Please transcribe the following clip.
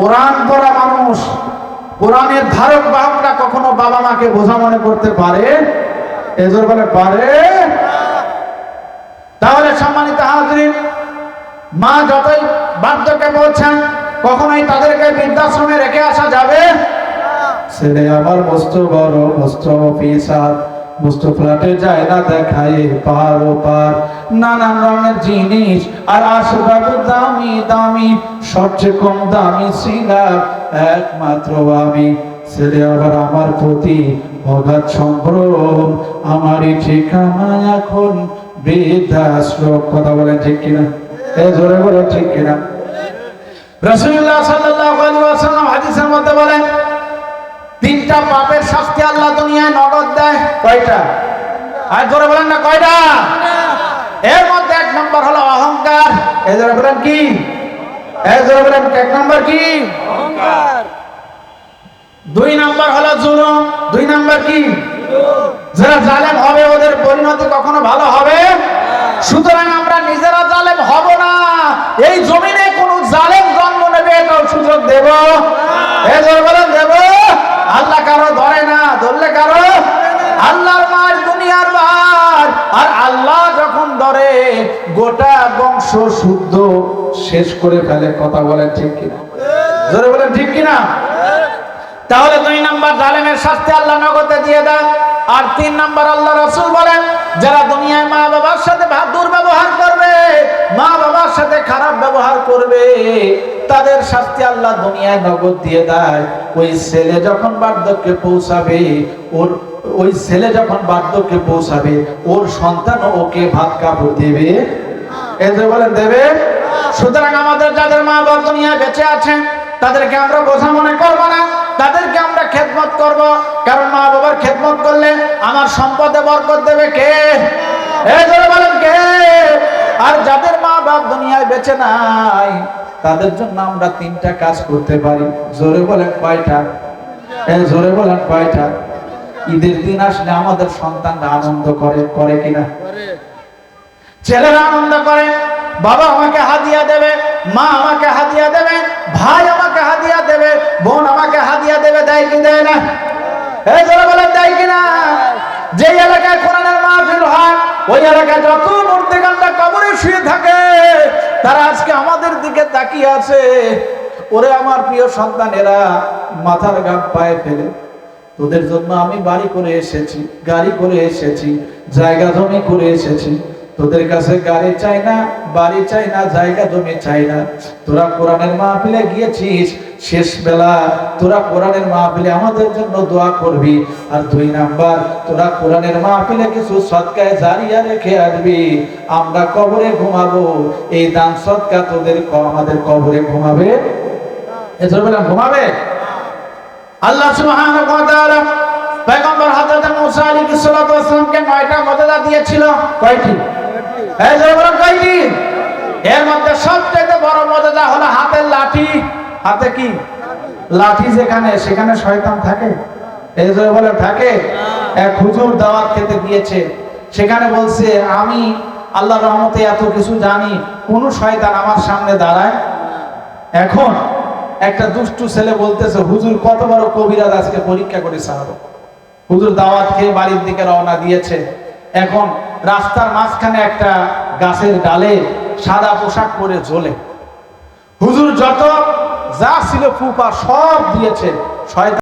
কোরআন পড়া মানুষ, কোরআনের ধারক বাহকরা কখনো বাবা মাকে বোঝা মনে করতে পারে? এজোর বলে পারে। তাহলে সম্মানিত হাজরিন, মা যতই বার্ধক্যে পৌঁছান কখনোই তাদেরকে বৃদ্ধাশ্রমে রেখে আসা যাবে? ছেলে আমার মস্ত বড়, মস্ত অফিসার, মস্ত ফ্ল্যাটে যায় না দেখায় পার ও পার, নানান রঙের জিনিস আর আসবাব দামি দামি, সবচেয়ে কম দামি সিঙ্গার একমাত্র আমি। ছেলে আবার আমার প্রতি অগাধ সম্ভ্রম, আমারই ঠিকানা এখন বৃদ্ধাশ্রম। কথা বলেন ঠিক কিনা? এ জোরে বলেন ঠিক কিনা? রাসূলুল্লাহ সাল্লাল্লাহু আলাইহি ওয়াসাল্লাম হাদিসের মধ্যে বলেন, তিনটা পাপের শাস্তি আল্লাহ দুনিয়ায় নগদ দেয়। কয়টা? আর জোরে বলেন না কয়টা? এর মধ্যে এক নম্বর হলো অহংকার। এই জোরে বলেন কি? এই জোরে বলেন এক নম্বর কি? অহংকার। দুই নম্বর হলো জুলুম। দুই নম্বর কি? যারা জালেম হবে ওদের পরিণতি কখনো ভালো হবে? সুতরাং আমরা নিজেরা জালেম হব না, এই জমিনে কোন জালেম জন্ম নেবে এটাও সুযোগ দেব। এই জোরে বলেন দেব। আল্লাহ কারো ধরে না, ধরলে কারো আল্লাহর মার দুনিয়ার মার, আর আল্লাহ যখন ধরে গোটা বংশ শুদ্ধ শেষ করে ফেলে। কথা বলেন ঠিক কিনা? জোরে বলেন ঠিক কিনা? তাহলে দুই নাম্বার জালেমের শাস্তি আল্লাহ নগদে দিয়ে দেন। আর তিন নাম্বার আল্লাহ রাসূল বলেন, যারা দুনিয়ায় মা বাবার সাথে দুর্ব্যবহার করবে, মা বাবার সাথে খারাপ ব্যবহার করবে, তাদের শাস্তি আল্লাহ দুনিয়ায় নগদ দিয়ে দেয়। ওই ছেলে যখন বার্ধক্যে পৌঁছাবে, ওই ছেলে যখন বার্ধক্যে পৌঁছাবে ওর সন্তান ওকে ভাত কাপড় দেবে। এই যে বলেন দেবে। সুতরাং আমাদের যাদের মা বাবা দুনিয়ায় বেঁচে আছেন তাদেরকে আমরা বোঝা মনে করবো না, তাদেরকে আমরা খেদমত করব। কারণ মা বাবার খেদমত করলে আমার সম্পদে বরকত দেবে কে? এই জোরে বলেন কে? আর যাদের মা বাপ দুনিয়ায় বেঁচে নাই তাদের জন্য আমরা তিনটা কাজ করতে পারি। জোরে বলেন কয়টা? এই জোরে বলেন কয়টা? ঈদের দিন আসলে আমাদের সন্তানরা আনন্দ করে কিনা? ছেলেরা আনন্দ করে, বাবা আমাকে হাদিয়া দেবে, মা আমাকে হাদিয়া দেবে, ভাই আমাকে হাদিয়া দেবে, বোন আমাকে হাদিয়া দেবে। দেয় কি দেয় না? এই জোরে বলেন দেয় কিনা? যে এলাকায় কোরআনের মাহফিল হয় ওই এলাকায় যত মুর্তিকান্ডা কবরে শুয়ে থাকে তারা আজকে আমাদের দিকে তাকিয়ে আছে। ওরে আমার প্রিয় সন্তানেরা, মাথার ঘাম পায়ে ফেলে তোদের জন্য আমি বাড়ি করে এসেছি, গাড়ি করে এসেছি, জায়গা জমি করে এসেছি। তোদের কাছে গাড়ি চাই না, বাড়ি চাই না, জায়গা জমি চাই না। তোরা কোরআনের মাহফিলে গিয়েছিস, শেষ বেলা তোরা কোরআনের মাহফিলে আমাদের জন্য দোয়া করবি। আর দুই নাম্বার, তোরা কোরআনের মাহফিলে কিছু সদকায়ে জারিয়া রেখে আসবি। আমরা কবরে ঘুমাবো, এই দান সদকা তোদের আমাদের কবরে ঘুমাবে। এজন্য বললাম ঘুমাবে। আল্লাহ সুবহানাহু ওয়া তাআলা পয়গম্বর হযরত মুসা আলাইহিস সালাতু ওয়াস সালামকে 9টা মুজিজা দিয়েছিল। কয়টি? এই যে বলেন কয়টি? এর মধ্যে সবচেয়ে বড় মুজিজা হলো হাতের লাঠি। হাতে কি? লাঠি যেখানে সেখানে শয়তান থাকে। এই যে বলে থাকে। এক হুজুর দাওয়াত খেতে গিয়েছে, সেখানে বলছে আমি আল্লাহর রহমতে এত কিছু জানি, কোন শয়তান আমার সামনে দাঁড়ায়। এখন একটা দুষ্টু ছেলে বলতেছে, হুজুর কত বড় কবিরাজ আজকে পরীক্ষা করে সাহাবো। হুজুর দাওয়াত খেয়ে বাড়ির দিকে রওনা দিয়েছে। এখন রাস্তার মাঝখানে একটা গাছের ডালে সাদা পোশাক পরে ঝোলে। হুজুর যত যা ছিল ফুফা সব দিয়েছে, শয়তান